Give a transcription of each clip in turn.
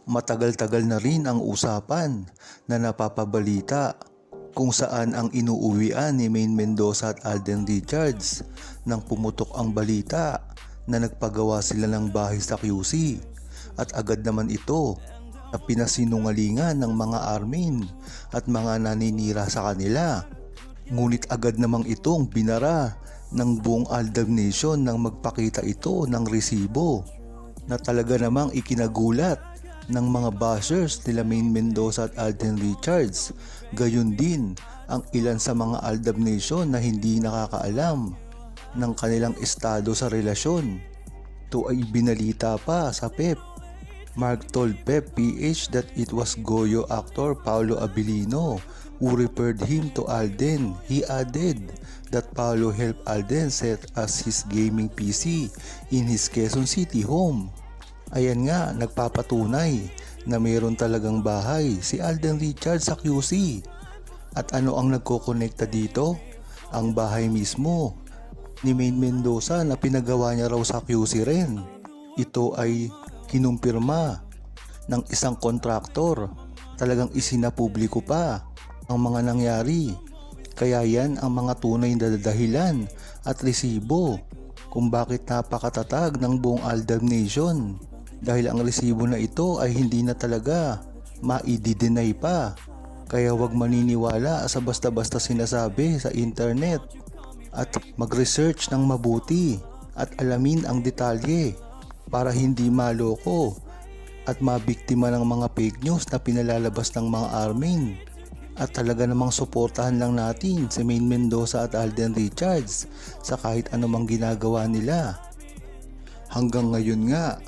Matagal-tagal na rin ang usapan na napapabalita kung saan ang inuuwian ni Maine Mendoza at Alden Richards nang pumutok ang balita na nagpagawa sila ng bahay sa QC at agad naman ito na pinasinungalingan ng mga armin at mga naninira sa kanila. Ngunit agad namang itong binara ng buong Aldab Nation nang magpakita ito ng resibo na talaga namang ikinagulat ng mga bashers nila Maine Mendoza at Alden Richards. Gayon din ang ilan sa mga Aldab Nation na hindi nakakaalam ng kanilang estado sa relasyon. Ito ay binalita pa sa PEP. Mark told PEP PH that it was Goyo actor Paolo Abilino who referred him to Alden. He added that Paolo helped Alden set as his gaming PC in his Quezon City home. Ayan nga, nagpapatunay na mayroon talagang bahay si Alden Richards sa QC. At ano ang nagkokonekta dito? Ang bahay mismo ni Maine Mendoza na pinagawa niya raw sa QC rin. Ito ay kinumpirma ng isang kontraktor. Talagang isinapubliko pa ang mga nangyari. Kaya yan ang mga tunay na dahilan at resibo kung bakit napakatatag ng buong Aldab Nation. Dahil ang resibo na ito ay hindi na talaga ma-i-deny pa. Kaya wag maniniwala sa basta-basta sinasabi sa internet at mag-research ng mabuti at alamin ang detalye para hindi maloko at mabiktima ng mga fake news na pinalalabas ng mga armin. At talaga namang suportahan lang natin si Maine Mendoza at Alden Richards sa kahit anumang ginagawa nila. Hanggang ngayon nga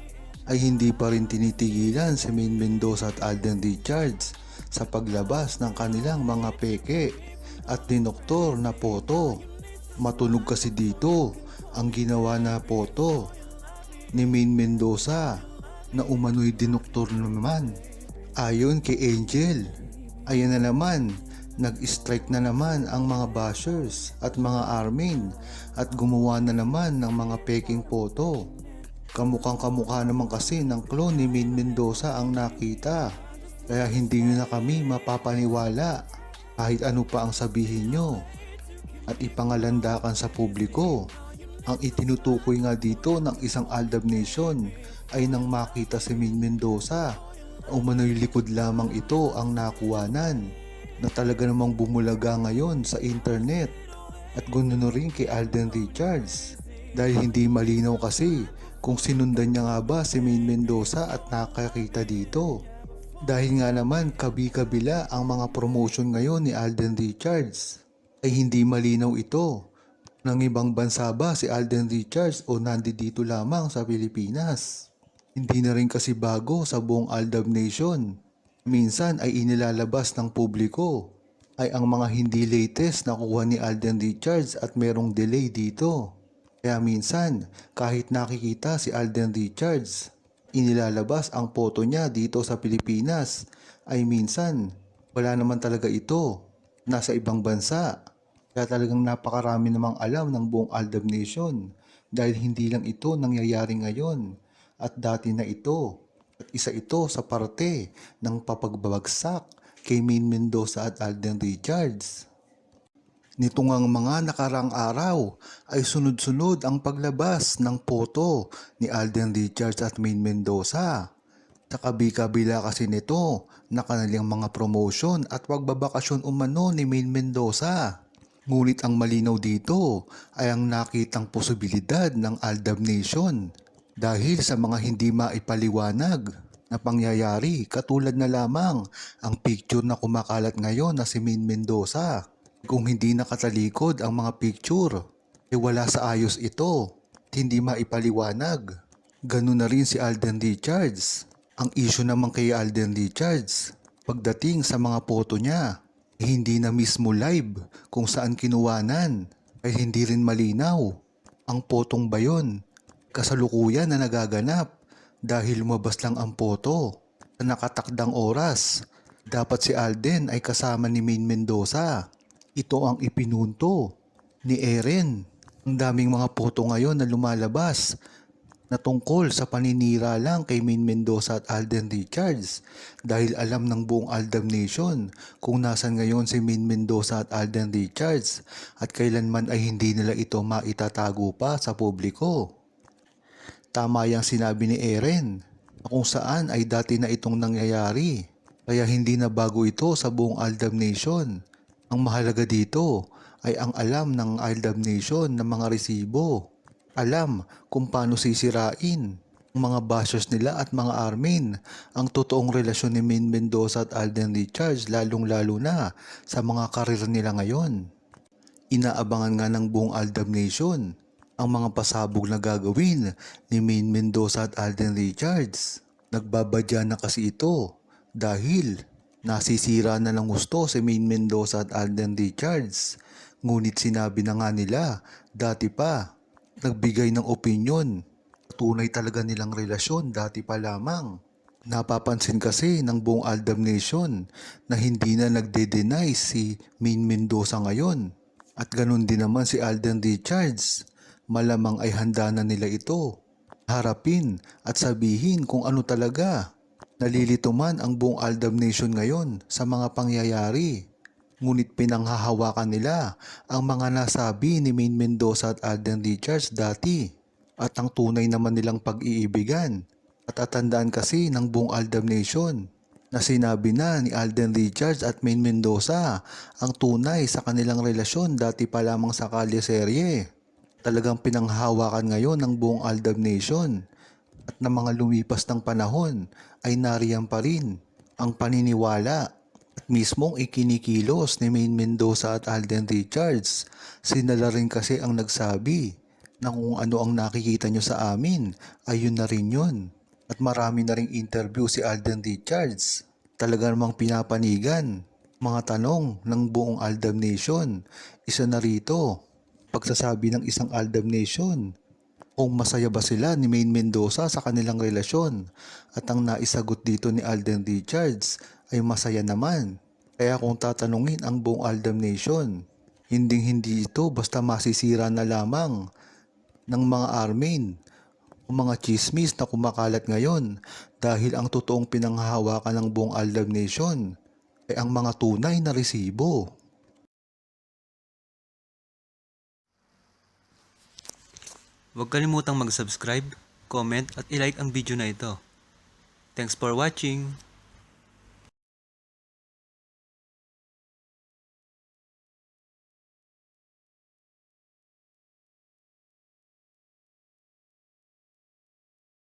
ay hindi pa rin tinitigilan si Maine Mendoza at Alden Richards sa paglabas ng kanilang mga peke at dinoktor na poto. Matunog kasi dito ang ginawa na poto ni Maine Mendoza na umano'y dinoktor naman. Ayon kay Angel, ayan na naman, nag-strike na naman ang mga bashers at mga armin at gumawa na naman ng mga peking poto. Kamukhang kamukha naman kasi ng clone ni Maine Mendoza ang nakita. Kaya hindi nyo na kami mapapaniwala kahit ano pa ang sabihin nyo at ipangalandakan sa publiko. Ang itinutukoy nga dito ng isang Aldab Nation ay nang makita si Maine Mendoza. Umano'y likod lamang ito ang nakuwanan na talaga namang bumulaga ngayon sa internet. At ganoon rin kay Alden Richards dahil hindi malinaw kasi kung sinundan niya nga ba si Maine Mendoza at nakakita dito. Dahil nga naman kabi-kabila ang mga promotion ngayon ni Alden Richards ay hindi malinaw ito. Nang ibang bansa ba si Alden Richards o nandito lamang sa Pilipinas? Hindi na rin kasi bago sa buong Aldab Nation. Minsan ay inilalabas ng publiko ay ang mga hindi latest na kuha ni Alden Richards at merong delay dito. Kaya minsan kahit nakikita si Alden Richards, inilalabas ang photo niya dito sa Pilipinas ay minsan wala naman talaga ito. Nasa ibang bansa. Kaya talagang napakarami namang alam ng buong Aldab Nation dahil hindi lang ito nangyayari ngayon at dati na ito. At isa ito sa parte ng papagbabagsak kay Maine Mendoza at Alden Richards. Nito ngang mga nakarang araw ay sunod-sunod ang paglabas ng photo ni Alden Richards at Maine Mendoza. Sa kabi-kabila kasi nito na kanilang mga promotion at pagbabakasyon umano ni Maine Mendoza. Ngunit ang malinaw dito ay ang nakitang posibilidad ng Aldab Nation dahil sa mga hindi maipaliwanag na pangyayari katulad na lamang ang picture na kumakalat ngayon na si Maine Mendoza. Kung hindi nakatalikod ang mga picture, wala sa ayos ito at hindi maipaliwanag. Ganun na rin si Alden Richards. Ang issue naman kay Alden Richards, pagdating sa mga photo niya, hindi na mismo live kung saan kinuwanan ay hindi rin malinaw. Ang potong ba yun? Kasalukuyan na nagaganap dahil lumabas lang ang photo sa nakatakdang oras. Dapat si Alden ay kasama ni Maine Mendoza. Ito ang ipinunto ni Eren. Ang daming mga photo ngayon na lumalabas na tungkol sa paninira lang kay Maine Mendoza at Alden Richards dahil alam ng buong Aldab Nation kung nasan ngayon si Maine Mendoza at Alden Richards at kailanman ay hindi nila ito maitatago pa sa publiko. Tama yang sinabi ni Erin na kung saan ay dati na itong nangyayari kaya hindi na bago ito sa buong Aldab Nation. Ang mahalaga dito ay ang alam ng Aldab Nation ng mga resibo. Alam kung paano sisirain ang mga bashers nila at mga armin ang totoong relasyon ni Maine Mendoza at Alden Richards lalong-lalo na sa mga karir nila ngayon. Inaabangan nga ng buong Aldab Nation ang mga pasabog na gagawin ni Maine Mendoza at Alden Richards. Nagbabadya na kasi ito dahil nasisira na ng gusto si Maine Mendoza at Alden Richards. Ngunit sinabi na nga nila dati pa, nagbigay ng opinyon. Tunay talaga nilang relasyon dati pa lamang. Napapansin kasi ng buong Aldab Nation na hindi na nagde-deny si Maine Mendoza ngayon. At ganun din naman si Alden Richards. Malamang ay handa na nila ito. Harapin at sabihin kung ano talaga. Nalilito man ang buong Aldab Nation ngayon sa mga pangyayari. Ngunit pinanghahawakan nila ang mga nasabi ni Maine Mendoza at Alden Richards dati at ang tunay naman nilang pag-iibigan. At tatandaan kasi ng buong Aldab Nation na sinabi na ni Alden Richards at Maine Mendoza ang tunay sa kanilang relasyon dati pa lamang sa kalye-serye. Talagang pinanghahawakan ngayon ng buong Aldab Nation at ng mga lumipas ng panahon ay nariyan pa rin ang paniniwala at mismong ikinikilos ni Maine Mendoza at Alden Richards. Sila rin kasi ang nagsabi na kung ano ang nakikita nyo sa amin ay yun na rin yun. At marami na ring interview si Alden Richards. Talaga namang pinapanigan mga tanong ng buong Aldab Nation. Isa na rito, pagsasabi ng isang Aldab Nation kung masaya ba sila ni Maine Mendoza sa kanilang relasyon. At ang naisagot dito ni Alden Richards ay masaya naman. Kaya kung tatanungin ang buong Aldab Nation, hindi ito basta masisira na lamang ng mga armin o mga chismis na kumakalat ngayon dahil ang totoong pinanghahawakan ng buong Aldab Nation ay ang mga tunay na resibo. Huwag kalimutang mag-subscribe, comment at i-like ang video na ito. Thanks for watching!